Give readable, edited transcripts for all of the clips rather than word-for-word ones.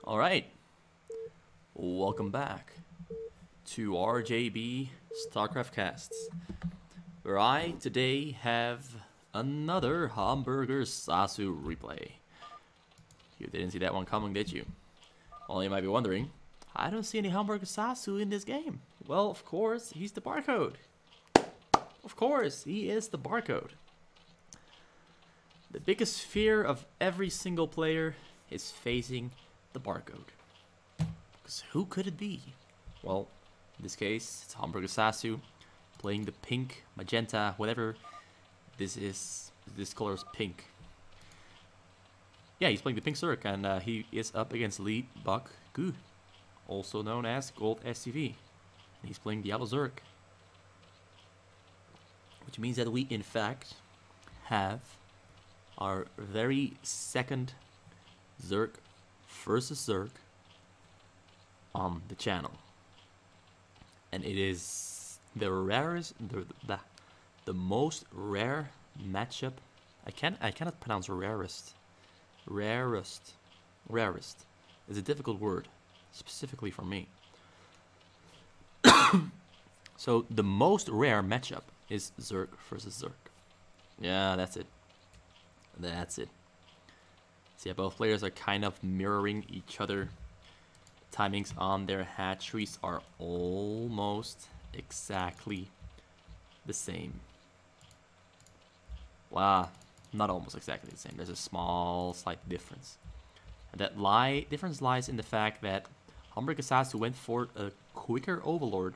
Alright, welcome back to RJB Starcraft Casts, where I today have another HamburgerSasu replay. You didn't see that one coming, did you? Well, you might be wondering, I don't see any HamburgerSasu in this game. Well, of course, he's the barcode. Of course, he is the barcode. The biggest fear of every single player is facing the barcode. Because who could it be? Well, in this case, it's HamburgerSasu playing the pink, magenta, whatever this is. This color is pink. Yeah, he's playing the pink Zerg, and he is up against Leebokgu, also known as GoldSCV. And he's playing the yellow Zerg. Which means that we, in fact, have our very second Zerg versus Zerg on the channel, and it is the rarest, the most rare matchup. I cannot pronounce rarest. Rarest is a difficult word, specifically for me. So the most rare matchup is Zerg versus Zerg. Yeah, that's it. That's it. So yeah, both players are kind of mirroring each other. Timings on their hatcheries are almost exactly the same. Wow, not almost exactly the same. There's a small, slight difference. And that difference lies in the fact that HamburgerSasu went for a quicker overlord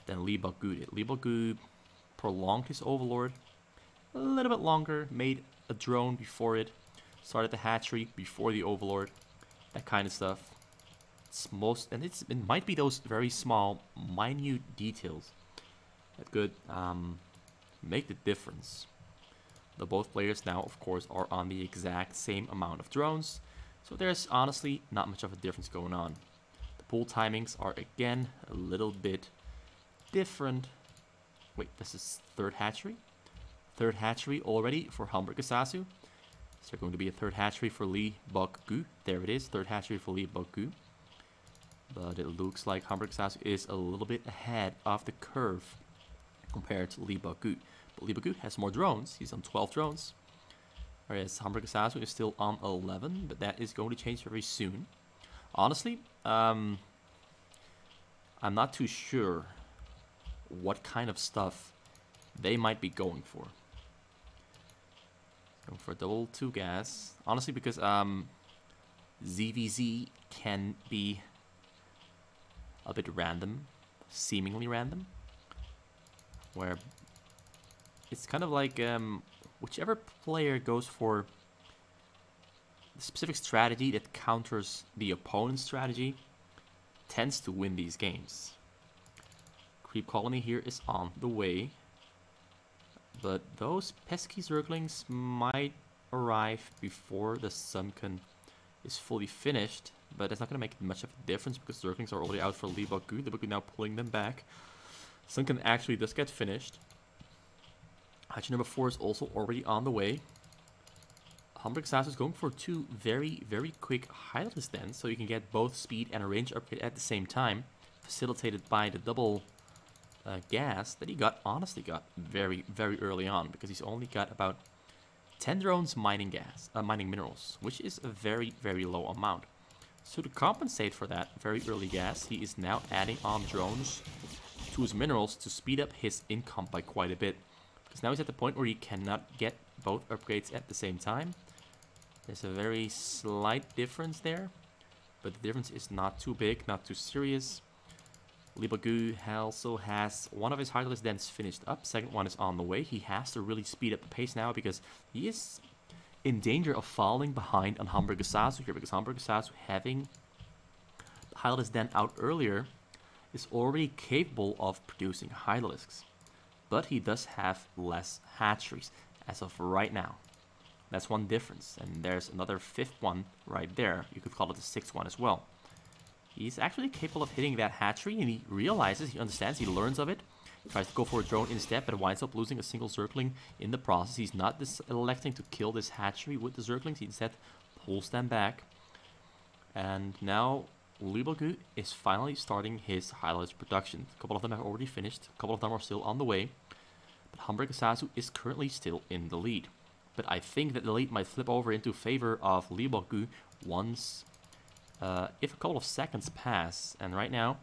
than Leebokgu did. Leebokgu prolonged his overlord a little bit longer, made a drone before it, started the hatchery before the overlord, that kind of stuff. It might be those very small, minute details that could make the difference. Though both players now, of course, are on the exact same amount of drones, so there's honestly not much of a difference going on. The pull timings are again a little bit different. Wait, this is third hatchery? Third hatchery already for HamburgerSasu. Is there going to be a third hatchery for Leebokgu? There it is, third hatchery for Leebokgu. But it looks like HamburgerSasu is a little bit ahead of the curve compared to Leebokgu. But Leebokgu has more drones. He's on 12 drones. Whereas HamburgerSasu is still on 11, but that is going to change very soon. Honestly, I'm not too sure what kind of stuff they might be going for. Going for double 2 gas. Honestly, because ZVZ can be a bit random, seemingly random, where it's kind of like whichever player goes for the specific strategy that counters the opponent's strategy tends to win these games. Creep colony here is on the way, but those pesky Zerglings might arrive before the Sunken is fully finished, but that's not going to make much of a difference because Zerglings are already out for Leebokgu. Leebokgu now pulling them back. Sunken actually does get finished. Hatchery number 4 is also already on the way. HamburgerSasu is going for 2 very, very quick Hydralisk dens, so you can get both speed and a range upgrade at the same time, facilitated by the double gas that he honestly got very, very early on, because he's only got about 10 drones mining mining minerals, which is a very, very low amount. So to compensate for that very early gas, he is now adding on drones to his minerals to speed up his income by quite a bit. Because now he's at the point where he cannot get both upgrades at the same time. There's a very slight difference there, but the difference is not too big, not too serious. Leebokgu also has one of his Hydralisk dens finished up. Second one is on the way. He has to really speed up the pace now because he is in danger of falling behind on HamburgerSasu here, because HamburgerSasu, having the Hydralisk den out earlier, is already capable of producing Hydralisks. But he does have less hatcheries as of right now. That's one difference. And there's another 5th one right there. You could call it the 6th one as well. He's actually capable of hitting that hatchery, and he realizes, he understands, he learns of it. He tries to go for a drone instead, but winds up losing a single Zergling in the process. He's not electing to kill this hatchery with the Zerglings. He instead pulls them back. And now Leebokgu is finally starting his highlights production. A couple of them have already finished, a couple of them are still on the way. But HamburgerSasu is currently still in the lead. But I think that the lead might flip over into favor of Leebokgu once, if a couple of seconds pass. And right now,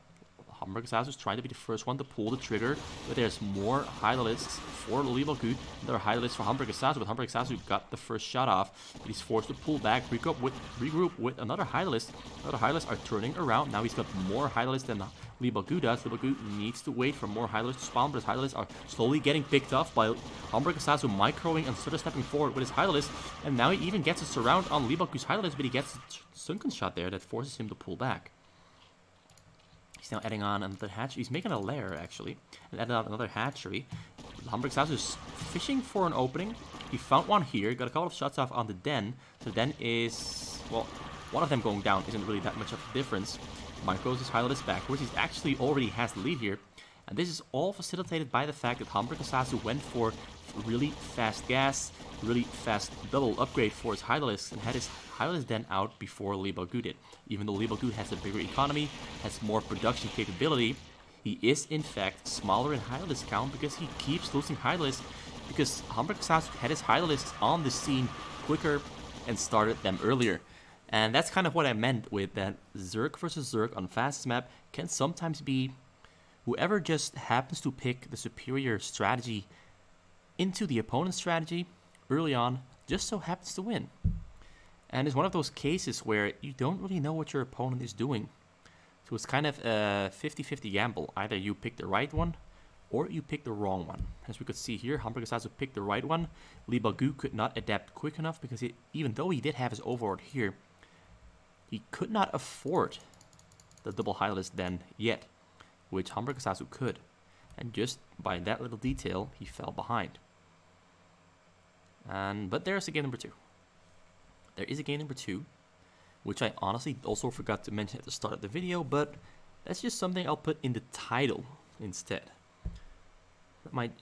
HamburgerSasu is trying to be the first one to pull the trigger, but there's more highlights for Leebokgu. There are highlights for HamburgerSasu, but HamburgerSasu got the first shot off. But he's forced to pull back, regroup with another highlights. Other highlights are turning around. Now he's got more highlights than Leebokgu does. Leebokgu needs to wait for more highlights to spawn, but his highlights are slowly getting picked off by HamburgerSasu microing and sort of stepping forward with his highlights. And now he even gets a surround on Leebokgu's highlights, but he gets a sunken shot there that forces him to pull back. He's now adding on another hatchery. He's making a lair, actually, and adding on another hatchery. HamburgerSasu is fishing for an opening. He found one here. Got a couple of shots off on the den. The den is, well, one of them going down isn't really that much of a difference. Micros his highlights backwards. He actually already has the lead here. And this is all facilitated by the fact that HamburgerSasu went for really fast gas, really fast double upgrade for his highlights, and had his highlights den out before Leebokgu did. Even though Leebokgu has a bigger economy, has more production capability, he is in fact smaller in highlights count because he keeps losing highlights because HamburgerSasu had his highlights on the scene quicker and started them earlier. And that's kind of what I meant with that Zerg versus Zerg on fastest map can sometimes be whoever just happens to pick the superior strategy into the opponent's strategy early on just so happens to win. And it's one of those cases where you don't really know what your opponent is doing. So it's kind of a 50-50 gamble. Either you pick the right one or you pick the wrong one. As we could see here, HamburgerSasu picked the right one. Leebokgu could not adapt quick enough because even though he did have his overlord here, he could not afford the double highlights den yet, which HamburgerSasu could. And just by that little detail, he fell behind. But there's a game number 2. There is a game number 2, which I honestly also forgot to mention at the start of the video, but that's just something I'll put in the title instead. That might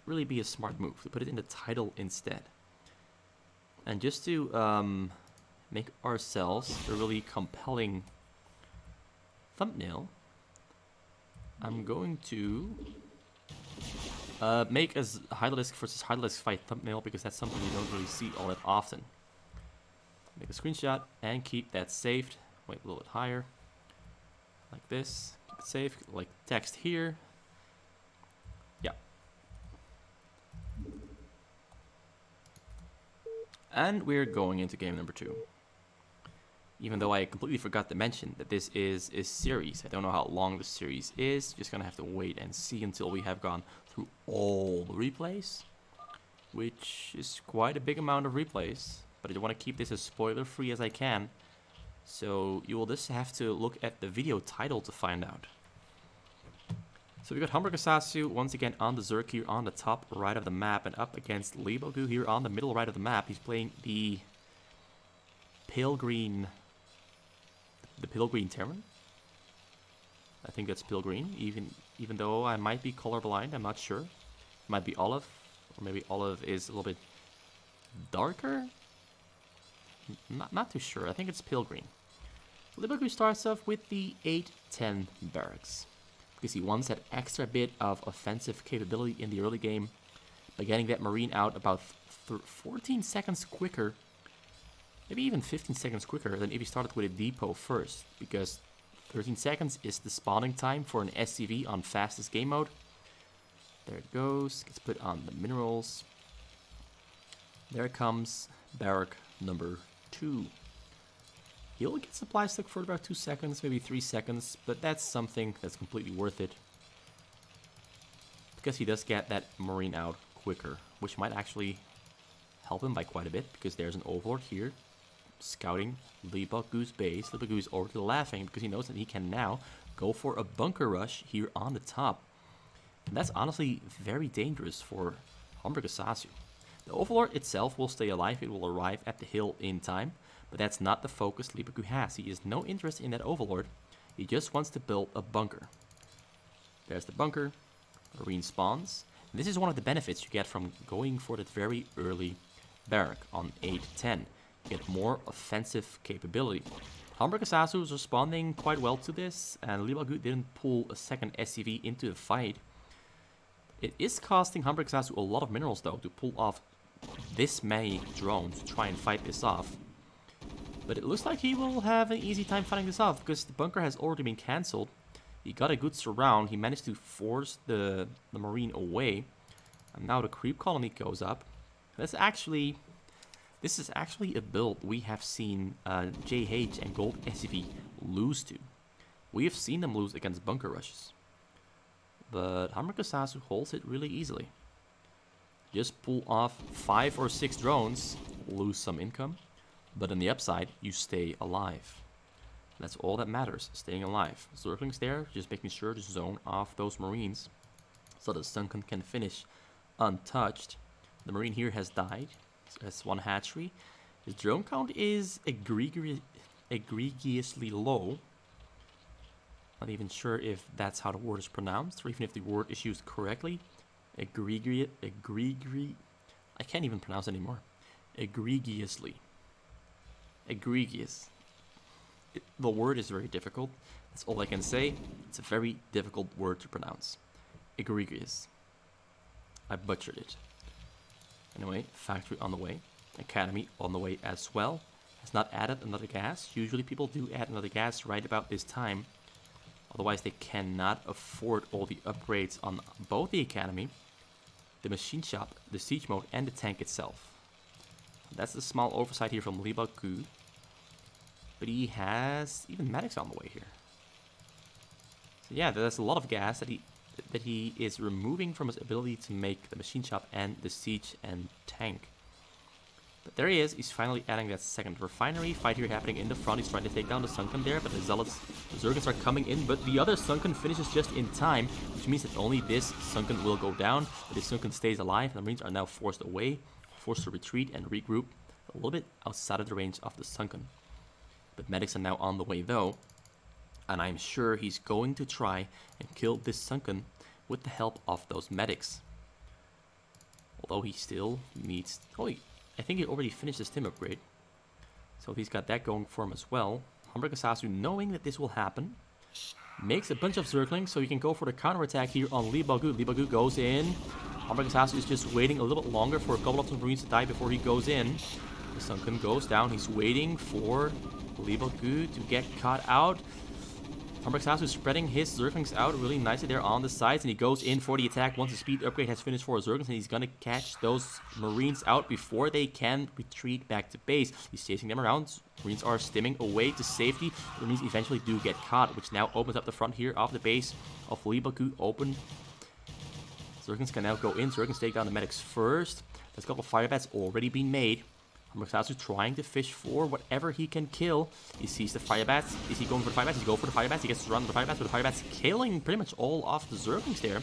really be a smart move, to put it in the title instead. And just to make ourselves a really compelling thumbnail, I'm going to make a Hydralisk versus Hydralisk fight thumbnail because that's something you don't really see all that often. Make a screenshot and keep that saved. Wait a little bit higher. Like this. Keep it saved. Like text here. Yeah. And we're going into game number 2. Even though I completely forgot to mention that this is a series. I don't know how long the series is. Just gonna have to wait and see until we have gone through all the replays, which is quite a big amount of replays. But I want to keep this as spoiler free as I can. So you will just have to look at the video title to find out. So we got HamburgerSasu once again on the Zerg here on the top right of the map, and up against Leebokgu here on the middle right of the map. He's playing the pale green Terran. I think that's pale green, even though I might be colorblind, I'm not sure. It might be olive, or maybe olive is a little bit darker. Not too sure. I think it's pale green. Leebokgu starts off with the 8-10 barracks because he wants that extra bit of offensive capability in the early game by getting that marine out about 14 seconds quicker, maybe even 15 seconds quicker than if he started with a depot first, because 13 seconds is the spawning time for an SCV on fastest game mode. There it goes. Gets put on the minerals. There it comes barrack number 2. He only gets supply stuck for about 2 seconds, maybe 3 seconds, but that's something that's completely worth it. Because he does get that marine out quicker, which might actually help him by quite a bit, because there's an overlord here scouting Leebokgu's base. Leebokgu is already laughing because he knows that he can now go for a bunker rush here on the top. And that's honestly very dangerous for HamburgerSasu. The overlord itself will stay alive. It will arrive at the hill in time, but that's not the focus Leebokgu has. He has no interest in that overlord. He just wants to build a bunker. There's the bunker. Marine spawns. And this is one of the benefits you get from going for that very early barrack on 8-10. You get more offensive capability. HamburgerSasu is responding quite well to this, and Leebokgu didn't pull a second SCV into the fight. It is costing HamburgerSasu a lot of minerals though to pull off this many drones to try and fight this off. But it looks like he will have an easy time fighting this off because the bunker has already been cancelled. He got a good surround, he managed to force the Marine away. And now the creep colony goes up. This is actually a build we have seen JH and GoldSCV lose to. We have seen them lose against bunker rushes. But HamburgerSasu holds it really easily. Just pull off 5 or 6 drones, lose some income, but on the upside, you stay alive. That's all that matters, staying alive. Zerglings there, just making sure to zone off those Marines so the Sunken can finish untouched. The Marine here has died. Has 1 hatchery. His drone count is egregiously low. Not even sure if that's how the word is pronounced, or even if the word is used correctly. I can't even pronounce it anymore. Egregiously. Egregious. The word is very difficult. That's all I can say. It's a very difficult word to pronounce. Egregious. I butchered it. Anyway, factory on the way. Academy on the way as well. Has not added another gas. Usually people do add another gas right about this time. Otherwise they cannot afford all the upgrades on both the Academy, the machine shop, the siege mode, and the tank itself. That's a small oversight here from Leebokgu. But he has even medics on the way here. So yeah, there's a lot of gas that he is removing from his ability to make the machine shop and the siege and tank. But there he is, he's finally adding that second refinery. Fight here happening in the front, he's trying to take down the Sunken there, but the Zealots, the Zergans are coming in, but the other Sunken finishes just in time, which means that only this Sunken will go down, but this Sunken stays alive, and the Marines are now forced away, forced to retreat and regroup a little bit outside of the range of the Sunken. But medics are now on the way though, and I'm sure he's going to try and kill this Sunken with the help of those medics. Although he still needs... I think he already finished his Tim upgrade. So he's got that going for him as well. HamburgerSasu, knowing that this will happen, makes a bunch of Zerglings so he can go for the counterattack here on Leebokgu. Leebokgu goes in. HamburgerSasu is just waiting a little bit longer for a couple of the Marines to die before he goes in. The Sunken goes down. He's waiting for Leebokgu to get caught out. HamburgerSasu is spreading his Zerglings out really nicely there on the sides, and he goes in for the attack once the speed upgrade has finished for his Zerglings, and he's going to catch those Marines out before they can retreat back to base. He's chasing them around. Marines are stimming away to safety. The Marines eventually do get caught, which now opens up the front here of the base of Leebokgu open. Zerglings can now go in. Zerglings take down the medics first. There's a couple of fire bats already being made. HamburgerSasu trying to fish for whatever he can kill. He sees the fire bats. Is he going for the fire bats? He's going for the fire bats. He gets surrounded with the fire bats, but the fire bats killing pretty much all of the Zerglings there.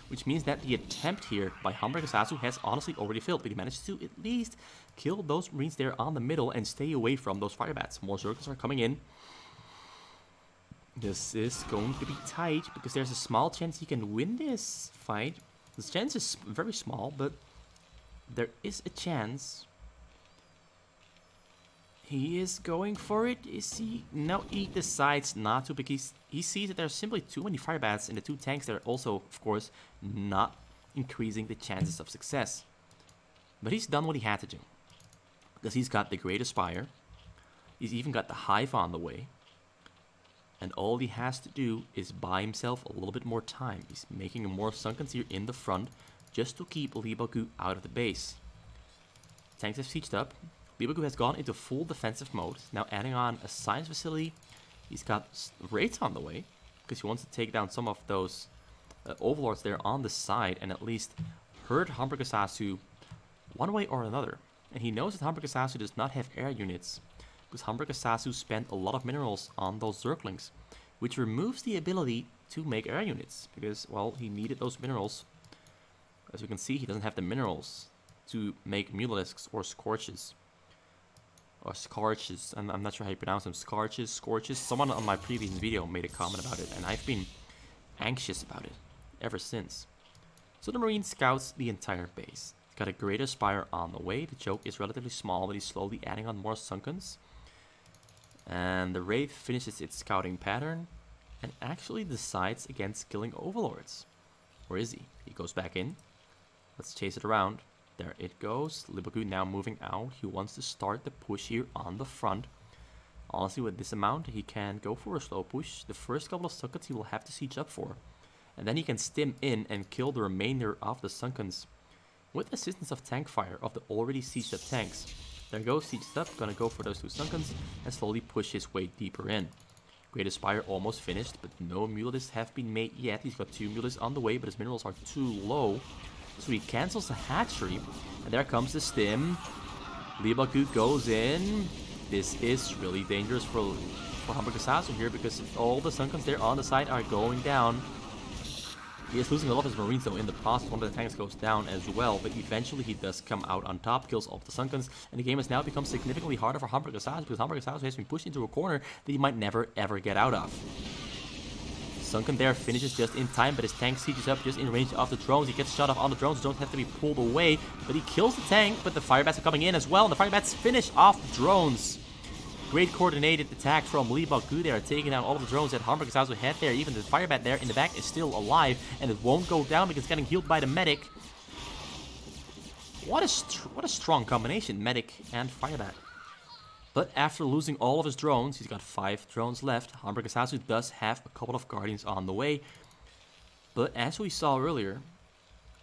Which means that the attempt here by HamburgerSasu has honestly already failed. But he managed to at least kill those Marines there on the middle and stay away from those fire bats. More Zerglings are coming in. This is going to be tight because there's a small chance he can win this fight. The chance is very small, but there is a chance. He is going for it. Is he? No, he decides not to because he sees that there's simply too many fire bats in the 2 tanks that are also, of course, not increasing the chances of success. But he's done what he had to do. Because he's got the Great Aspire. He's even got the Hive on the way. And all he has to do is buy himself a little bit more time. He's making more Sunkens here in the front just to keep Leebokgu out of the base. Tanks have sieged up. Leebokgu has gone into full defensive mode, now adding on a science facility. He's got raids on the way, because he wants to take down some of those overlords there on the side, and at least hurt HamburgerSasu one way or another. And he knows that HamburgerSasu does not have air units, because HamburgerSasu spent a lot of minerals on those Zerglings, which removes the ability to make air units, because, well, he needed those minerals. As you can see, he doesn't have the minerals to make Mutalisks or Scorches. Or Scorches, and I'm not sure how you pronounce them. Scorches. Someone on my previous video made a comment about it, and I've been anxious about it ever since. So the Marine scouts the entire base. He's got a Greater Spire on the way. The choke is relatively small, but he's slowly adding on more Sunkens. And the Wraith finishes its scouting pattern and actually decides against killing Overlords. Where is he? He goes back in. Let's chase it around. There it goes. Leebokgu now moving out. He wants to start the push here on the front. Honestly, with this amount, he can go for a slow push. The first couple of Sunkens he will have to siege up for. And then he can stim in and kill the remainder of the Sunkens with assistance of tank fire of the already sieged up tanks. There goes, sieged up, gonna go for those 2 Sunkens and slowly push his way deeper in. Great Aspire almost finished, but no Mulists have been made yet. He's got 2 Mulists on the way, but his minerals are too low. So he cancels the hatchery, and there comes the stim. Leebokgu goes in. This is really dangerous for HamburgerSasu here, because all the Sunkens there on the side are going down. He is losing a lot of his Marines though in the process. One of the tanks goes down as well, but eventually he does come out on top, kills all of the Sunkens, and the game has now become significantly harder for HamburgerSasu, because HamburgerSasu has been pushed into a corner that he might never ever get out of. Sunken there finishes just in time, but his tank sieges up just in range of the drones. He gets shot off on the drones. The drones have to be pulled away, but he kills the tank, but the Firebats are coming in as well, and the Firebats finish off the drones. Great coordinated attack from Leebokgu. They are taking down all of the drones that HamburgerSasu had there. Even the Firebat there in the back is still alive, and it won't go down because it's getting healed by the medic. What a strong combination, medic and Firebat. But after losing all of his drones, he's got 5 drones left. HamburgerSasu does have a couple of Guardians on the way. But as we saw earlier,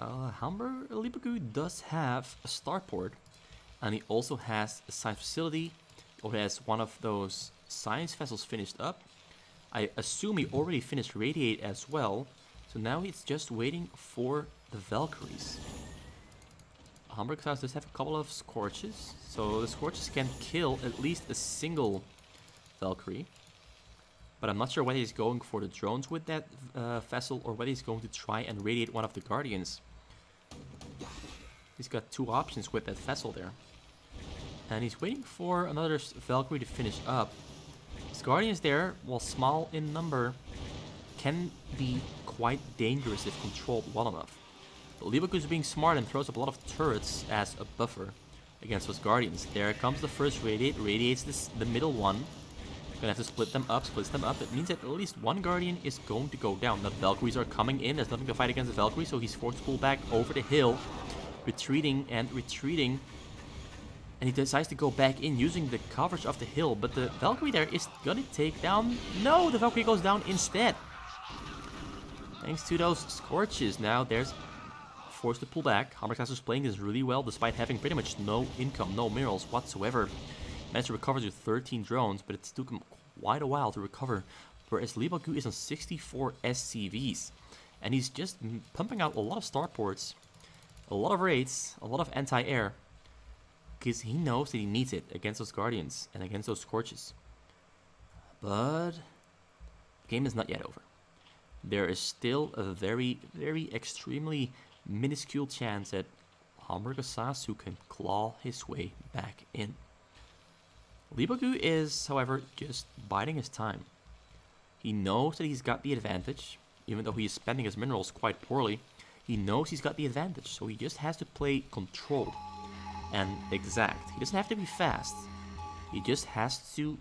Leebokgu does have a starport, and he also has a science facility, or has one of those science vessels finished up. I assume he already finished Radiate as well, so now he's just waiting for the Valkyries. HamburgerSasu does have a couple of Scorches, so the Scorches can kill at least a single Valkyrie. But I'm not sure whether he's going for the drones with that vessel, or whether he's going to try and radiate one of the Guardians. He's got 2 options with that vessel there. And he's waiting for another Valkyrie to finish up. His Guardians there, while small in number, can be quite dangerous if controlled well enough. But Leebokgu is being smart and throws up a lot of turrets as a buffer against those Guardians. There comes the first Radiate, radiates the middle one. Gonna have to split them up. It means that at least one Guardian is going to go down. The Valkyries are coming in. There's nothing to fight against the Valkyrie, so he's forced to pull back over the hill. Retreating and retreating. And he decides to go back in using the coverage of the hill. But the Valkyrie there is gonna take down... No, the Valkyrie goes down instead. Thanks to those Scorches. Now there's forced to pull back. HamburgerSasu is playing this really well despite having pretty much no income, no minerals whatsoever. Managed to recover to 13 drones, but it took him quite a while to recover. Whereas Leebokgu is on 64 SCVs. And he's just pumping out a lot of starports, a lot of raids, a lot of anti-air. Because he knows that he needs it against those Guardians and against those Scorches. But the game is not yet over. There is still a very, very extremely minuscule chance that HamburgerSasu can claw his way back in. Leebokgu is, however, just biding his time. He knows that he's got the advantage, even though he is spending his minerals quite poorly. He knows he's got the advantage, so he just has to play controlled and exact. He doesn't have to be fast. He just has to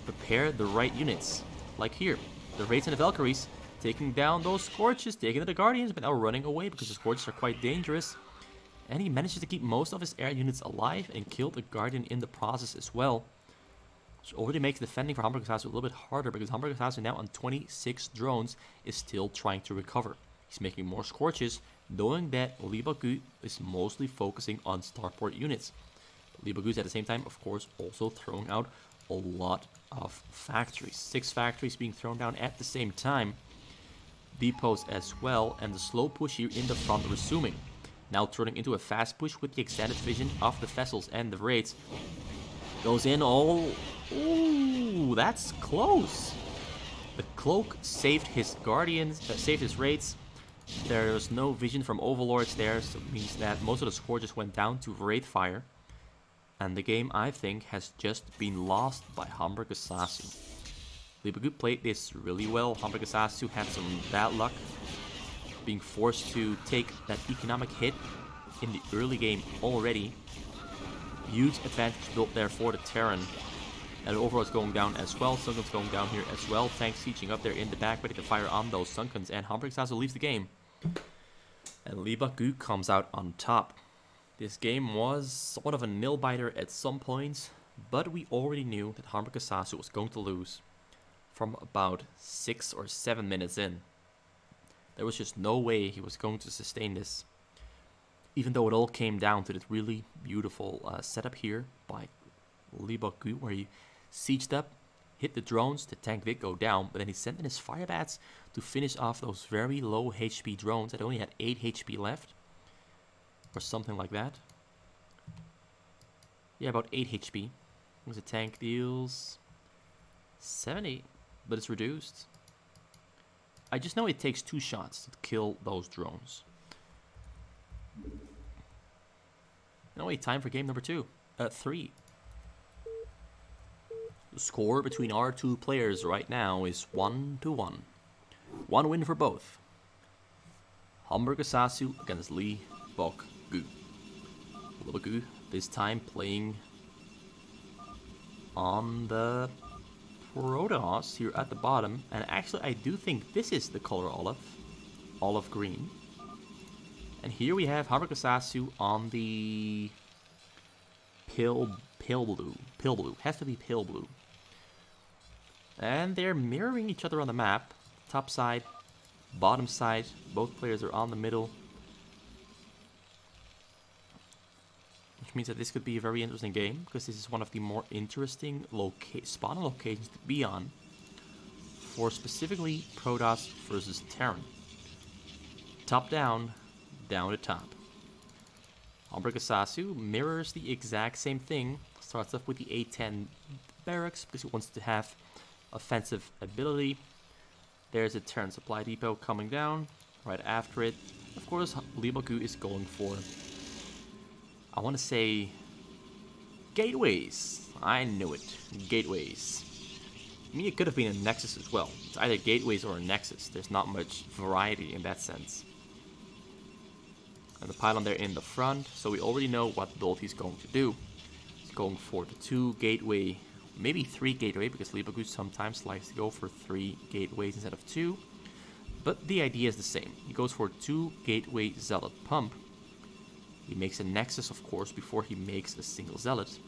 prepare the right units. Like here, the Raids and the Valkyries taking down those Scorches, taking down the Guardians, but now running away because the Scorches are quite dangerous. And he manages to keep most of his air units alive and killed a Guardian in the process as well. Which already makes defending for HamburgerSasu a little bit harder, because HamburgerSasu now on 26 drones is still trying to recover. He's making more Scorches, knowing that Leebokgu is mostly focusing on starport units. Leebokgu is at the same time, of course, also throwing out a lot of factories. 6 factories being thrown down at the same time. Depots as well, and the slow push here in the front resuming. Now turning into a fast push with the extended vision of the vessels and the raids. Goes in all... Ooh, that's close. The cloak saved his Guardians, saved his raids. There's no vision from Overlords there, so it means that most of the score just went down to raid fire. And the game, I think, has just been lost by HamburgerSasu. Leebokgu played this really well. HamburgerSasu had some bad luck, being forced to take that economic hit in the early game already. Huge advantage built there for the Terran. And Overlord's going down as well. Sunken's going down here as well. Tanks sieging up there in the back, ready to fire on those Sunkens. And HamburgerSasu leaves the game. And Leebokgu comes out on top. This game was somewhat of a nail-biter at some points, but we already knew that HamburgerSasu was going to lose from about 6 or 7 minutes in. There was just no way he was going to sustain this. Even though it all came down to this really beautiful setup here by Leebokgu, where he sieged up, hit the drones, the tank did go down, but then he sent in his fire bats to finish off those very low HP drones that only had 8 HP left. Or something like that. Yeah, about 8 HP. Because the tank deals 70, but it's reduced. I just know it takes 2 shots to kill those drones. Now wait, time for game number 3. The score between our 2 players right now is 1-1. 1 win for both. HamburgerSasu against Leebokgu. Leebokgu this time playing on the Protoss here at the bottom. And actually I do think this is the color olive green. And here we have HamburgerSasu on the pale blue. Has to be pale blue. And they're mirroring each other on the map. Top side, bottom side. Both players are on the middle. Which means that this could be a very interesting game, because this is one of the more interesting spawn locations to be on for specifically Protoss versus Terran. Top down, down to top. HamburgerSasu mirrors the exact same thing. Starts off with the A10 barracks because he wants to have offensive ability. There's a Terran supply depot coming down right after it. Of course, Leebokgu is going for, I want to say, gateways. I knew it. Gateways. I mean, it could have been a Nexus as well. It's either gateways or a Nexus. There's not much variety in that sense. And the pylon there in the front, so we already know what build he's going to do. He's going for the 2 gateway, maybe 3 gateway, because Leebokgu sometimes likes to go for 3 gateways instead of 2. But the idea is the same. He goes for 2 gateway zealot pump. He makes a Nexus, of course, before he makes a single zealot.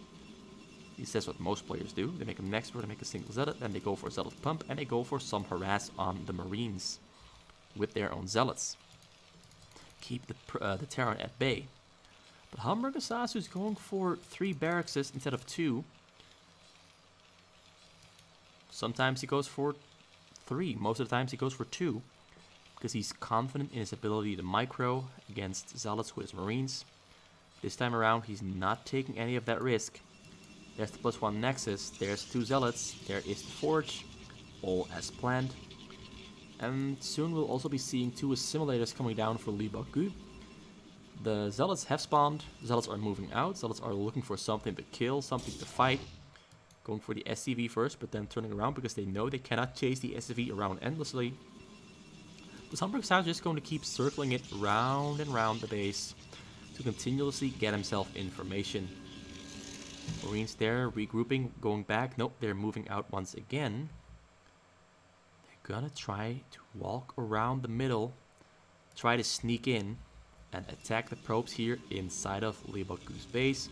He says what most players do. They make a Nexus before they make a single zealot, then they go for a zealot pump, and they go for some harass on the Marines with their own zealots. Keep the Terran at bay. But HamburgerSasu is going for 3 barracks instead of 2. Sometimes he goes for 3. Most of the times he goes for 2. Because he's confident in his ability to micro against zealots with his Marines. This time around, he's not taking any of that risk. There's the +1 Nexus. There's 2 zealots. There is the Forge. All as planned. And soon we'll also be seeing 2 assimilators coming down for Leebokgu. The zealots have spawned. Zealots are moving out. Zealots are looking for something to kill, something to fight. Going for the SCV first, but then turning around because they know they cannot chase the SCV around endlessly. But HamburgerSasu is just going to keep circling it round and round the base to continuously get himself information. Marines there, regrouping, going back. Nope, they're moving out once again. They're gonna try to walk around the middle, try to sneak in, and attack the probes here inside of Leebokgu's base.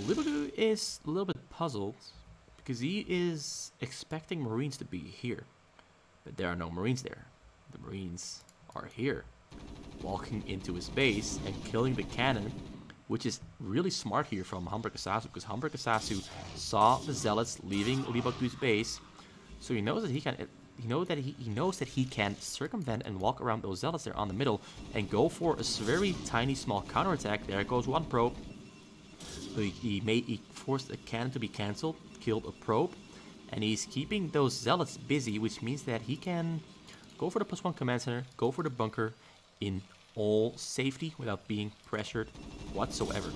Leebokgu is a little bit puzzled because he is expecting Marines to be here, but there are no Marines there. The Marines are here, walking into his base and killing the cannon, which is really smart here from HamburgerSasu, because HamburgerSasu saw the zealots leaving Leebokgu's base, so he knows that he knows that he can circumvent and walk around those zealots there on the middle and go for a very tiny small counterattack. There goes 1 probe. So he forced a cannon to be cancelled, killed a probe, and he's keeping those zealots busy, which means that he can go for the +1 command center, go for the bunker in all safety without being pressured whatsoever.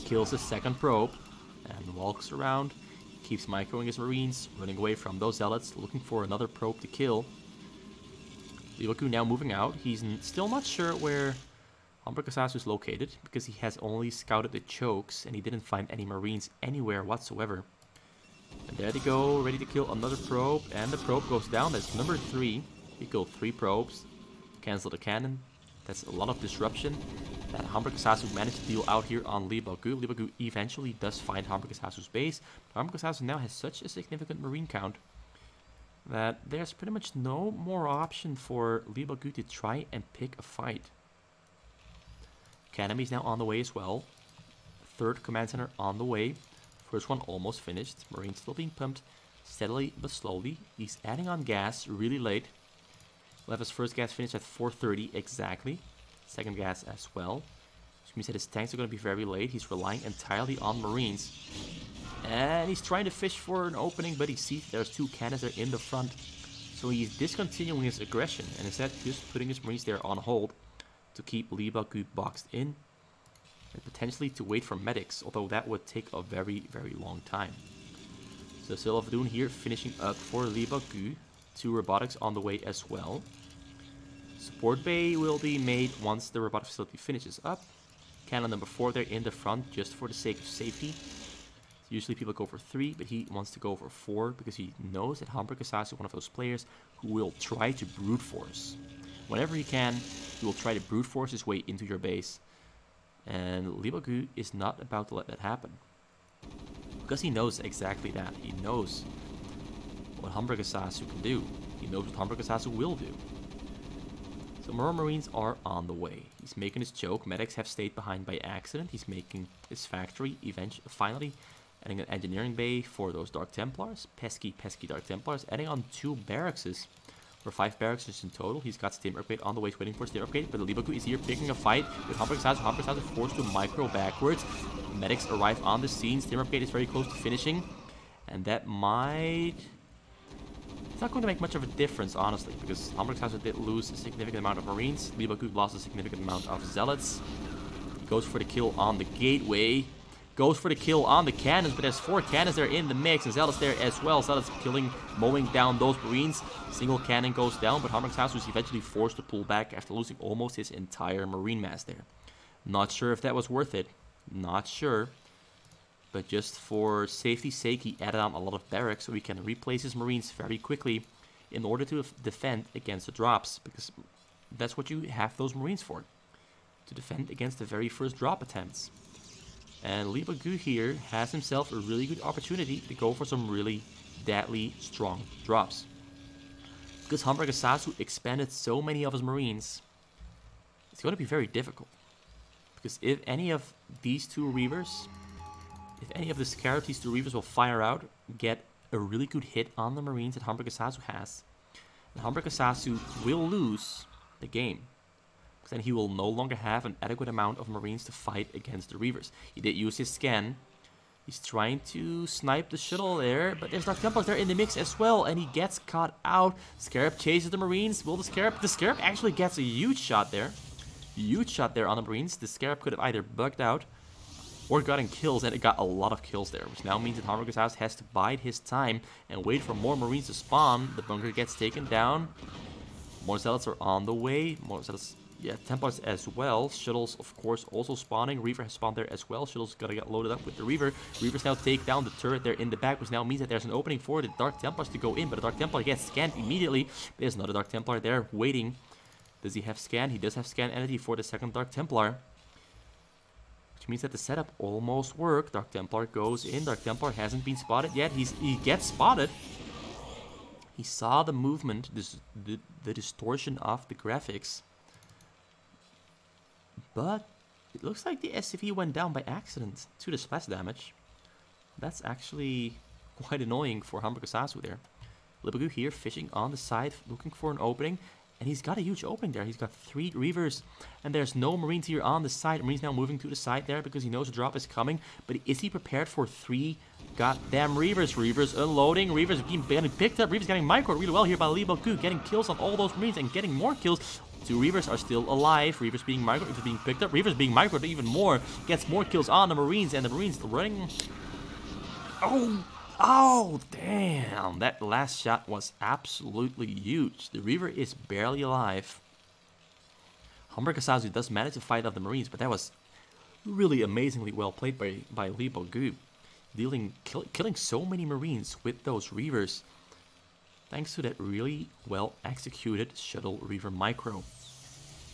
Kills the 2nd probe and walks around, keeps microing his Marines, running away from those zealots, looking for another probe to kill. Leebokgu now moving out. He's still not sure where HamburgerSasu is located because he has only scouted the chokes and he didn't find any Marines anywhere whatsoever. And there they go, ready to kill another probe, and the probe goes down. That's number 3. He killed 3 probes, cancel the cannon. That's a lot of disruption that HamburgerSasu managed to deal out here on Leebokgu. Leebokgu eventually does find HamburgerSasu's base, but HamburgerSasu now has such a significant Marine count that there's pretty much no more option for Leebokgu to try and pick a fight. Academy is now on the way as well. 3rd command center on the way. First one almost finished. Marines still being pumped steadily but slowly. He's adding on gas really late. He'll have his first gas finished at 4:30 exactly. Second gas as well. Which means that his tanks are going to be very late. He's relying entirely on Marines. And he's trying to fish for an opening, but he sees there's 2 cannons there in the front. So he's discontinuing his aggression and instead just putting his Marines there on hold to keep Leebokgu boxed in and potentially to wait for medics, although that would take a very, very long time. So Seal of Doom here finishing up for Leebokgu. 2 robotics on the way as well. Support bay will be made once the robotic facility finishes up. Cannon number 4 there in the front just for the sake of safety. Usually people go for 3, but he wants to go for 4 because he knows that HamburgerSasu is one of those players who will try to brute force. Whenever he can, he will try to brute force his way into your base. And Leebokgu is not about to let that happen. Because he knows exactly that. He knows what HamburgerSasu can do. He knows what HamburgerSasu will do. So more Marines are on the way. He's making his choke. Medics have stayed behind by accident. He's making his factory finally. Adding an engineering bay for those Dark Templars. Pesky, pesky Dark Templars. Adding on 2 barracks. For 5 barracks in total. He's got Stim Upgrade on the way, waiting for Stim Upgrade. But Leebokgu is here picking a fight with HamburgerSasu. HamburgerSasu forced to micro backwards. Medics arrive on the scene. Stim Upgrade is very close to finishing. And that might... It's not going to make much of a difference, honestly, because HamburgerSasu did lose a significant amount of Marines. Leebokgu lost a significant amount of Zealots. He goes for the kill on the gateway. Goes for the kill on the cannons, but there's 4 cannons there in the mix, and Zealots there as well. Zealots killing, mowing down those Marines. Single cannon goes down, but HamburgerSasu is eventually forced to pull back after losing almost his entire Marine mass there. Not sure if that was worth it. Not sure. But just for safety's sake, he added on a lot of barracks so he can replace his Marines very quickly in order to defend against the drops, because that's what you have those Marines for. To defend against the very first drop attempts. And Leebokgu here has himself a really good opportunity to go for some really deadly strong drops. Because HamburgerSasu expanded so many of his Marines, it's going to be very difficult. Because if any of these 2 Reavers, if any of the Scarabs, these 2 Reavers will fire out, get a really good hit on the Marines that HamburgerSasu has, then HamburgerSasu will lose the game. Then he will no longer have an adequate amount of Marines to fight against the Reavers. He did use his scan. He's trying to snipe the shuttle there, but there's Dark Templars there in the mix as well, and he gets caught out. Scarab chases the Marines. Will the Scarab... The Scarab actually gets a huge shot there. Huge shot there on the Marines. The Scarab could have either bugged out or gotten kills, and it got a lot of kills there, which now means that HamburgerSasu has to bide his time and wait for more Marines to spawn. The bunker gets taken down. More Zealots are on the way. More Zealots... Yeah, Templars as well. Shuttles, of course, also spawning. Reaver has spawned there as well. Shuttles gotta get loaded up with the Reaver. Reavers now take down the turret there in the back, which now means that there's an opening for the Dark Templars to go in. But the Dark Templar gets scanned immediately. There's another Dark Templar there waiting. Does he have scan? He does have scan entity for the second Dark Templar. Which means that the setup almost worked. Dark Templar goes in. Dark Templar hasn't been spotted yet. He gets spotted. He saw the movement, the distortion of the graphics. But it looks like the SCV went down by accident to the splash damage. That's actually quite annoying for HamburgerSasu there. Leebokgu here fishing on the side, looking for an opening. And he's got a huge opening there. He's got 3 Reavers. And there's no Marines here on the side. Marines now moving to the side there because he knows the drop is coming. But is he prepared for 3 goddamn Reavers? Reavers unloading. Reavers getting picked up. Reavers getting microed really well here by Leebokgu. Getting kills on all those Marines and getting more kills. 2 Reavers are still alive. Reavers being microed. Reavers being picked up. Reavers being microed even more. Gets more kills on the Marines. And the Marines running. Oh, damn. That last shot was absolutely huge. The Reaver is barely alive. HamburgerSasu does manage to fight off the Marines, but that was really amazingly well played by Leebokgu, killing so many Marines with those Reavers, thanks to that really well executed Shuttle Reaver micro.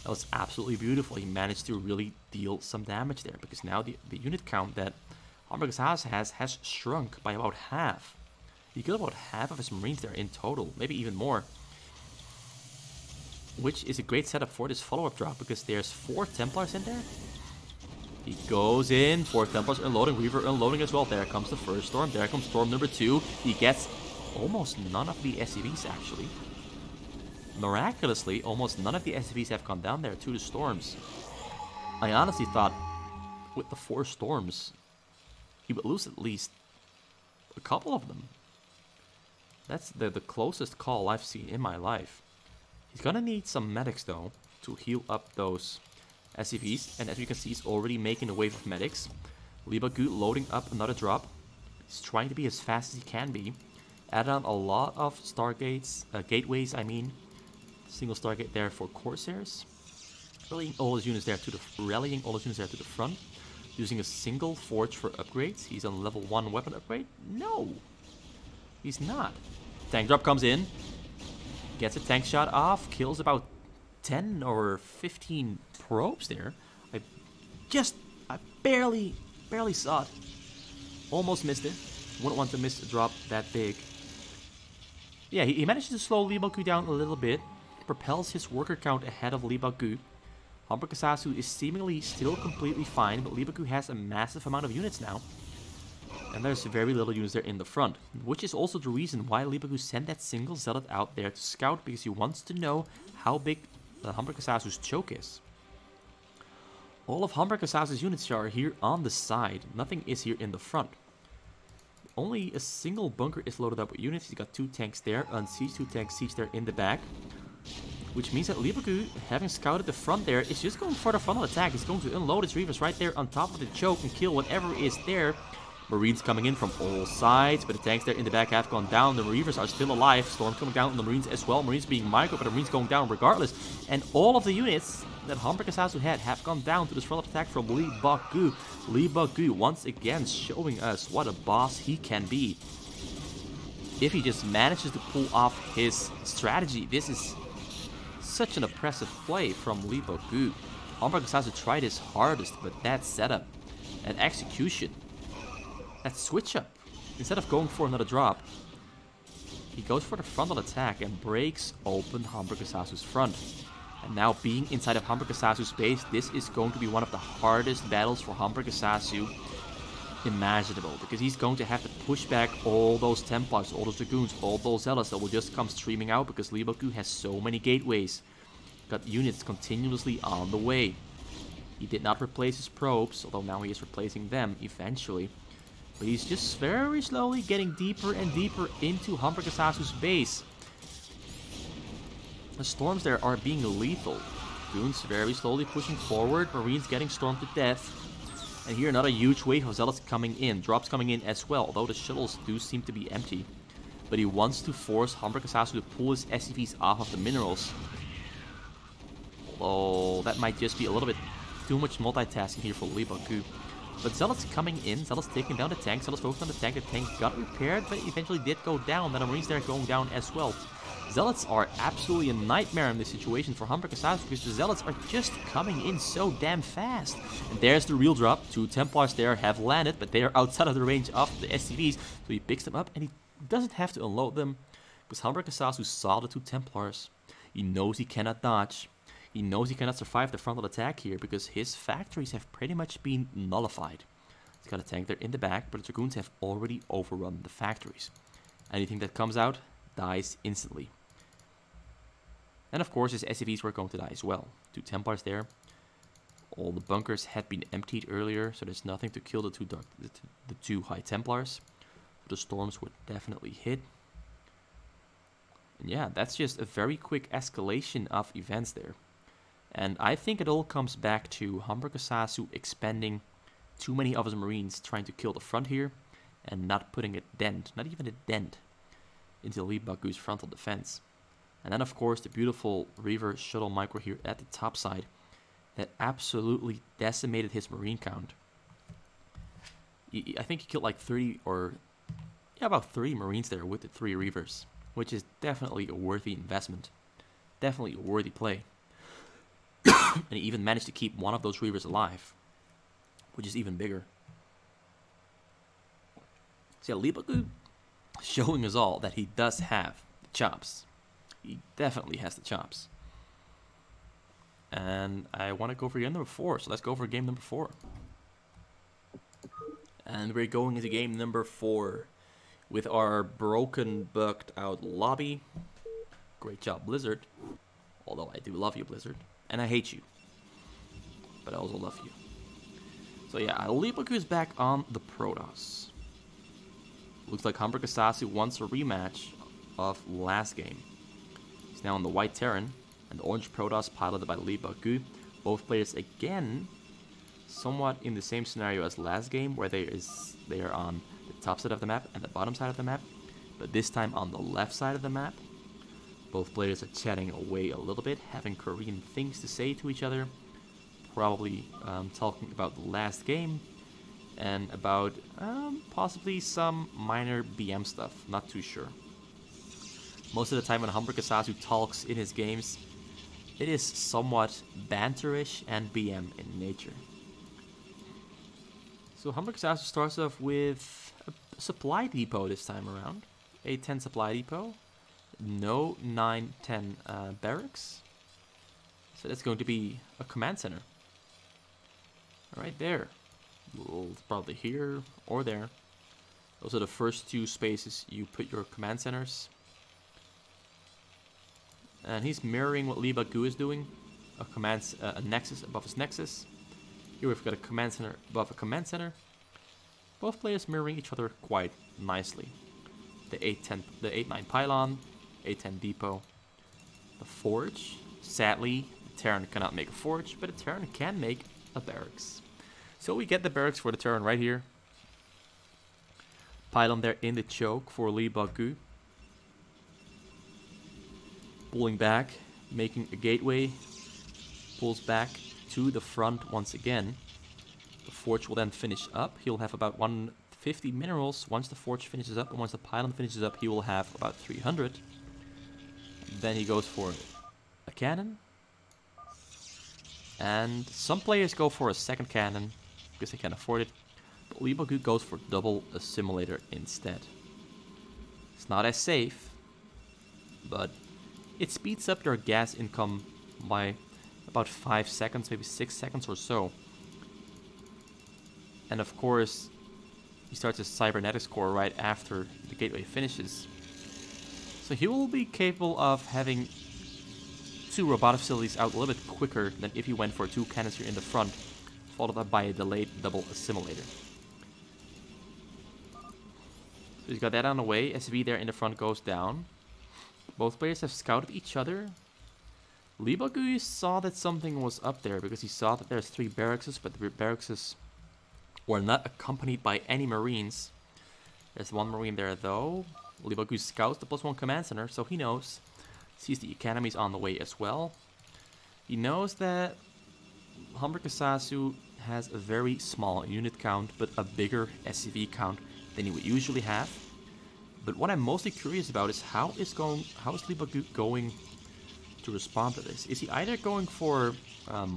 That was absolutely beautiful. He managed to really deal some damage there, because now the unit count that HamburgerSasu has shrunk by about half. He killed about half of his Marines there in total, maybe even more. Which is a great setup for this follow-up drop, because there's 4 Templars in there. He goes in, 4 Templars unloading, Reaver unloading as well. There comes the first storm, there comes storm number 2. He gets almost none of the SCVs actually. Miraculously, almost none of the SCVs have gone down there to the storms. I honestly thought with the 4 storms, he would lose at least a couple of them. That's the closest call I've seen in my life. He's gonna need some medics though to heal up those SCVs, and as you can see, he's already making a wave of medics. Leebokgu loading up another drop. He's trying to be as fast as he can be. Added on a lot of stargates, gateways I mean. Single stargate there for Corsairs. Rallying all his units there to the front. Using a single forge for upgrades. He's on level 1 weapon upgrade. No, he's not. Tank drop comes in. Gets a tank shot off. Kills about 10 or 15 probes there. I barely saw it. Almost missed it. Wouldn't want to miss a drop that big. Yeah, he managed to slow Leebokgu down a little bit. Propels his worker count ahead of Leebokgu. HamburgerSasu is seemingly still completely fine, but Leebokgu has a massive amount of units now. And there's very little units there in the front. Which is also the reason why Leebokgu sent that single zealot out there to scout, because he wants to know how big HamburgerSasu's choke is. All of HamburgerSasu's units are here on the side. Nothing is here in the front. Only a single bunker is loaded up with units. He's got 2 tanks there, unsieged, 2 tanks siege there in the back. Which means that Leebokgu, having scouted the front there, is just going for the frontal attack. He's going to unload his Reavers right there on top of the choke and kill whatever is there. Marines coming in from all sides, but the tanks there in the back have gone down. The Reavers are still alive. Storm coming down on the Marines as well. Marines being micro, but the Marines going down regardless. And all of the units that HamburgerSasu had have gone down to this frontal attack from Leebokgu. Leebokgu once again showing us what a boss he can be. If he just manages to pull off his strategy, this is such an impressive play from Leebokgu. HamburgerSasu tried his hardest, but that setup and execution, that switch up, instead of going for another drop, he goes for the frontal attack and breaks open HamburgerSasu's front. And now being inside of HamburgerSasu's base, this is going to be one of the hardest battles for HamburgerSasu imaginable, because he's going to have to push back all those Templars, all those Dragoons, all those Zealots that will just come streaming out, because Leebokgu has so many gateways. Got units continuously on the way. He did not replace his probes, although now he is replacing them eventually. But he's just very slowly getting deeper and deeper into HamburgerSasu's base. The storms there are being lethal. Dragoons very slowly pushing forward, Marines getting stormed to death. And here another huge wave of Zealots coming in, drops coming in as well, although the shuttles do seem to be empty. But he wants to force HamburgerSasu to pull his SCVs off of the minerals. Although that might just be a little bit too much multitasking here for Leebokgu. But Zealots coming in, Zealots taking down the tank, Zealots focused on the tank got repaired, but eventually did go down, and the Marines there going down as well. Zealots are absolutely a nightmare in this situation for HamburgerSasu, because the Zealots are just coming in so damn fast. And there's the real drop. 2 Templars there have landed, but they are outside of the range of the SCVs, so he picks them up, and he doesn't have to unload them, because HamburgerSasu saw the 2 Templars. He knows he cannot dodge. He knows he cannot survive the frontal attack here, because his factories have pretty much been nullified. He's got a tank there in the back, but the Dragoons have already overrun the factories. Anything that comes out dies instantly. And of course his SCVs were going to die as well. 2 Templars there. All the bunkers had been emptied earlier, so there's nothing to kill the two High Templars. The storms would definitely hit. And yeah, that's just a very quick escalation of events there. And I think it all comes back to HamburgerSasu expending too many of his Marines trying to kill the front here, and not putting a dent, not even a dent, into Leebokgu's frontal defense. And then of course the beautiful Reaver shuttle micro here at the top side, that absolutely decimated his marine count. I think he killed like 30 or yeah, about 30 marines there with the 3 reavers, which is definitely a worthy investment. Definitely a worthy play. And he even managed to keep one of those reavers alive, which is even bigger. So yeah, Leebokgu showing us all that he does have the chops. He definitely has the chops. And I want to go for game number 4, so let's go for game number 4. And we're going into game number 4 with our broken, bugged out lobby. Great job, Blizzard. Although I do love you, Blizzard. And I hate you. But I also love you. So yeah, Leebokgu is back on the Protoss. Looks like HamburgerSasu wants a rematch of last game. He's now on the white Terran and the orange Protoss piloted by Leebokgu. Both players again somewhat in the same scenario as last game, where they are on the top side of the map and the bottom side of the map, but this time on the left side of the map. Both players are chatting away a little bit, having Korean things to say to each other, probably talking about the last game and about possibly some minor BM stuff, not too sure. Most of the time when HamburgerSasu talks in his games, it is somewhat banterish and BM in nature. So HamburgerSasu starts off with a supply depot this time around. A 10 supply depot. No 9-10 barracks. So that's going to be a command center. Right there. Well, probably here or there. Those are the first 2 spaces you put your command centers. And he's mirroring what Leebokgu is doing. A nexus above his nexus. Here we've got a command center above a command center. Both players mirroring each other quite nicely. The 8-9 pylon, 8-10 depot, the forge. Sadly, the Terran cannot make a forge, but the Terran can make a barracks. So we get the barracks for the Terran right here. Pylon there in the choke for Leebokgu. Pulling back, making a gateway. Pulls back to the front once again. The forge will then finish up. He'll have about 150 minerals once the forge finishes up, and once the pylon finishes up, he will have about 300. Then he goes for a cannon. And some players go for a second cannon because they can afford it. But Leebokgu goes for double assimilator instead. It's not as safe, but it speeds up your gas income by about 5 seconds, maybe 6 seconds or so. And of course, he starts his cybernetics core right after the gateway finishes. So he will be capable of having 2 robotic facilities out a little bit quicker than if he went for 2 cannons here in the front, followed up by a delayed double assimilator. So he's got that on the way. SV there in the front goes down. Both players have scouted each other. Leebokgu saw that something was up there because he saw that there's 3 barracks, but the barracks were not accompanied by any marines. There's 1 marine there though. Leebokgu scouts the +1 command center, so he knows. Sees the economy's on the way as well. He knows that HamburgerSasu has a very small unit count, but a bigger SCV count than he would usually have. But what I'm mostly curious about is how is Leebokgu going to respond to this? Is he either going for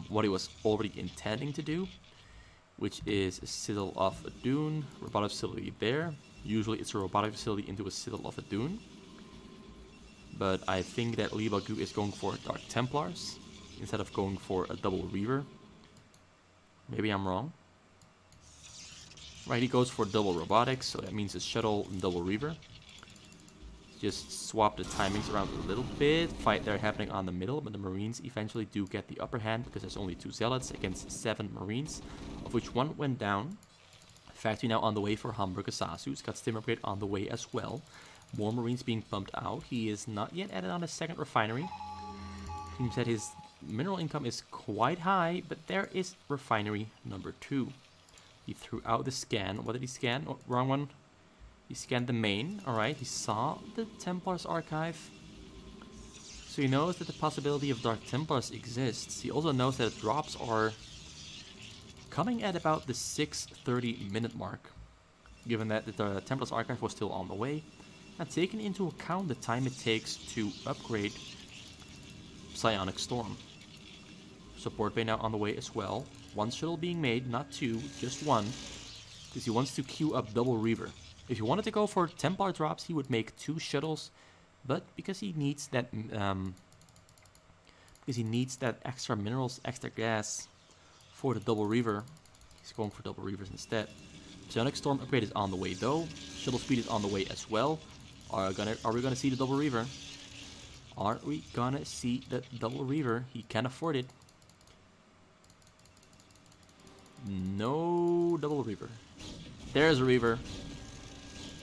what he was already intending to do, which is a citadel of a dune, robotic facility there. Usually it's a robotic facility into a citadel of a dune. But I think that Leebokgu is going for Dark Templars instead of going for a double Reaver. Maybe I'm wrong. Right, he goes for double robotics, so that means a shuttle and double Reaver. Just swap the timings around a little bit. Fight there happening on the middle, but the Marines eventually do get the upper hand because there's only 2 Zealots against 7 Marines, of which 1 went down. Factory now on the way for HamburgerSasu. He's got Stim Upgrade on the way as well. More Marines being pumped out. He is not yet added on a second refinery. Seems that his mineral income is quite high, but there is refinery number 2. He threw out the scan. What did he scan? Oh, wrong one. He scanned the main. Alright, he saw the Templars archive. So he knows that the possibility of Dark Templars exists. He also knows that drops are coming at about the 6:30 minute mark, given that the Templars Archive was still on the way, and taking into account the time it takes to upgrade Psionic Storm. Support bay now on the way as well. One shuttle being made, not two, just one, because he wants to queue up double Reaver. If he wanted to go for Templar drops, he would make 2 shuttles, but because he needs that extra minerals, extra gas for the double Reaver, he's going for double Reavers instead. Psionic Storm upgrade is on the way though. Shuttle speed is on the way as well. Are we gonna see the double Reaver? Are we gonna see the double Reaver? He can afford it. No double Reaver. There's a Reaver.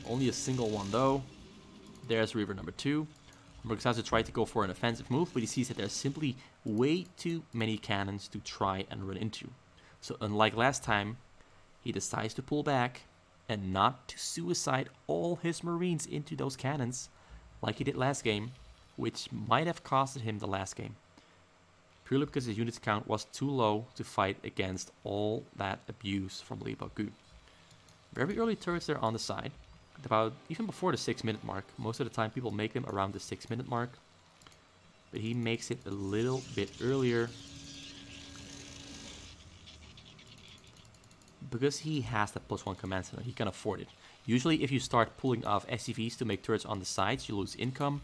Only a single one though. There's Reaver number 2. HamburgerSasu tried to go for an offensive move, but he sees that there's simply way too many cannons to try and run into. So unlike last time, he decides to pull back and not to suicide all his Marines into those cannons like he did last game, which might have costed him the last game. Purely because his units count was too low to fight against all that abuse from Leebokgu. Very early turrets there on the side, about even before the 6-minute mark. Most of the time people make them around the 6-minute mark, but he makes it a little bit earlier because he has that +1 command center. He can afford it. Usually if you start pulling off SCVs to make turrets on the sides, you lose income,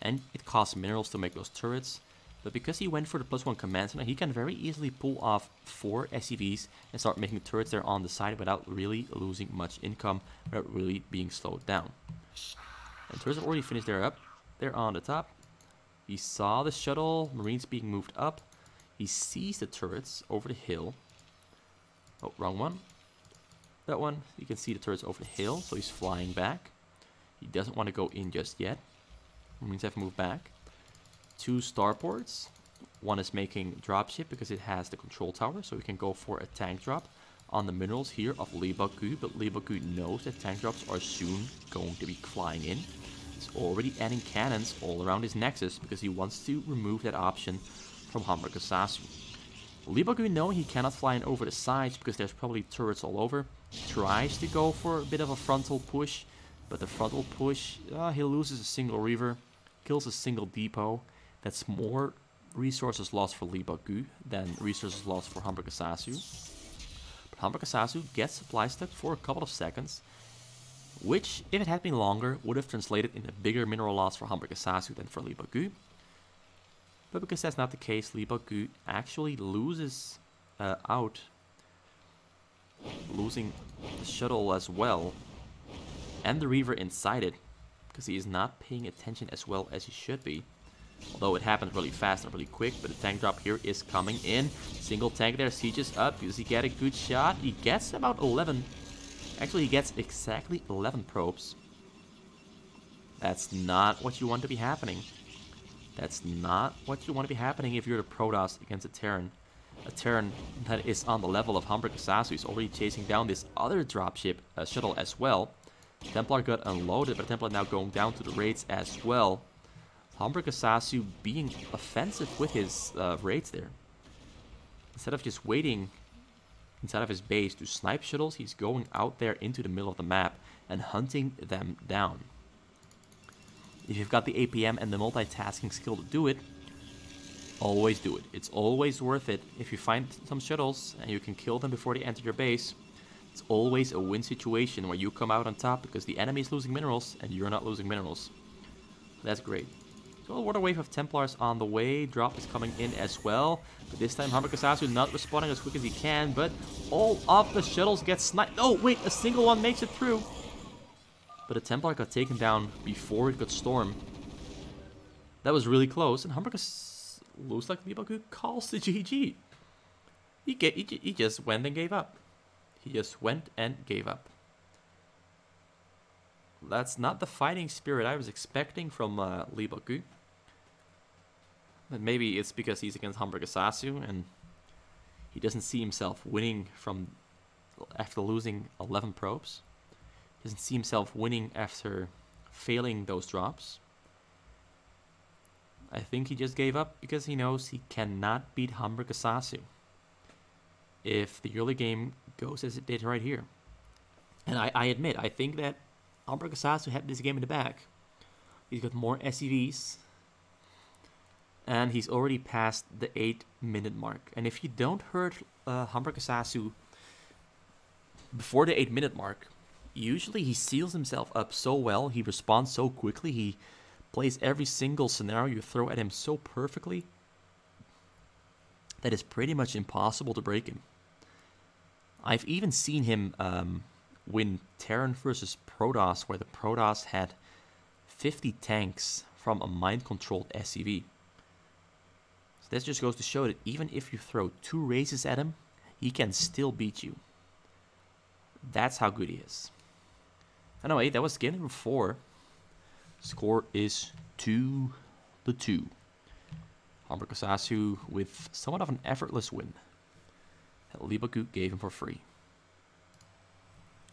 and it costs minerals to make those turrets. But because he went for the +1 command center, he can very easily pull off 4 SCVs and start making turrets there on the side without really losing much income, without really being slowed down. And turrets have already finished their up. They're on the top. He saw the shuttle, Marines being moved up. He sees the turrets over the hill. Oh, wrong one. That one. You can see the turrets over the hill, so he's flying back. He doesn't want to go in just yet. Marines have moved back. 2 starports. One is making dropship because it has the control tower, so we can go for a tank drop on the minerals here of Leebokgu, but Leebokgu knows that tank drops are soon going to be flying in. He's already adding cannons all around his nexus because he wants to remove that option from HamburgerSasu. Leebokgu, knowing he cannot fly in over the sides because there's probably turrets all over, tries to go for a bit of a frontal push, but the frontal push, he loses a single Reaver, kills a single depot. That's more resources lost for Leebokgu than resources lost for HamburgerSasu. But HamburgerSasu gets supply stuck for a couple of seconds, which, if it had been longer, would have translated into bigger mineral loss for HamburgerSasu than for Leebokgu. But because that's not the case, Leebokgu actually loses out, losing the shuttle as well, and the Reaver inside it, because he is not paying attention as well as he should be. Although it happens really fast and really quick, but the tank drop here is coming in. Single tank there, sieges up. Does he get a good shot? He gets about 11. Actually, he gets exactly 11 probes. That's not what you want to be happening. That's not what you want to be happening if you're the Protoss against a Terran. A Terran that is on the level of HamburgerSasu is already chasing down this other dropship shuttle as well. Templar got unloaded, but Templar now going down to the raids as well. HamburgerSasu being offensive with his raids there. Instead of just waiting inside of his base to snipe shuttles, he's going out there into the middle of the map and hunting them down. If you've got the APM and the multitasking skill to do it, always do it. It's always worth it. If you find some shuttles and you can kill them before they enter your base, it's always a win situation where you come out on top because the enemy is losing minerals and you're not losing minerals. That's great. So a water wave of Templars on the way. Drop is coming in as well. But this time HamburgerSasu not responding as quick as he can. But all of the shuttles get sniped. Oh, wait, a single one makes it through. But a Templar got taken down before it got stormed. That was really close. And HamburgerSasu looks like Leebokgu calls the GG. He just went and gave up. He just went and gave up. That's not the fighting spirit I was expecting from Leebokgu. But maybe it's because he's against HamburgerSasu and he doesn't see himself winning from after losing 11 probes. He doesn't see himself winning after failing those drops. I think he just gave up because he knows he cannot beat HamburgerSasu if the early game goes as it did right here. And I admit, I think that HamburgerSasu had this game in the bag. He's got more SCVs, and he's already passed the 8-minute mark. And if you don't hurt HamburgerSasu before the 8-minute mark, usually he seals himself up so well, he responds so quickly, he plays every single scenario you throw at him so perfectly that it's pretty much impossible to break him. I've even seen him win Terran versus Protoss, where the Protoss had 50 tanks from a mind-controlled SCV. So this just goes to show that even if you throw 2 races at him, he can still beat you. That's how good he is. Anyway, that was game number 4. Score is 2-2. HamburgerSasu with somewhat of an effortless win that Leebokgu gave him for free.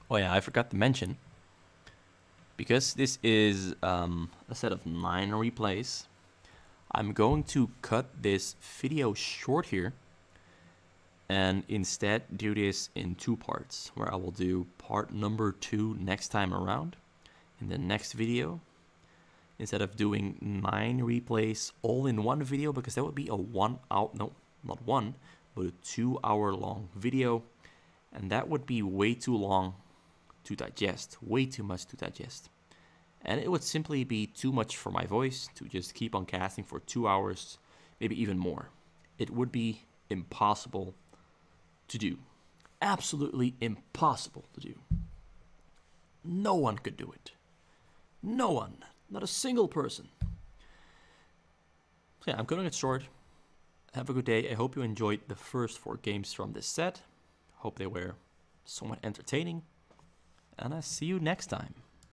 Oh yeah, I forgot to mention, because this is a set of 9 replays, I'm going to cut this video short here and instead do this in 2 parts, where I will do part number 2 next time around in the next video, instead of doing 9 replays all in one video, because that would be a 1 hour, no, not one, but a 2 hour long video, and that would be way too long to digest, way too much to digest. And it would simply be too much for my voice to just keep on casting for 2 hours, maybe even more. It would be impossible to do. Absolutely impossible to do. No one could do it. No one. Not a single person. So yeah, I'm cutting it short. Have a good day. I hope you enjoyed the first 4 games from this set. Hope they were somewhat entertaining. And I'll see you next time.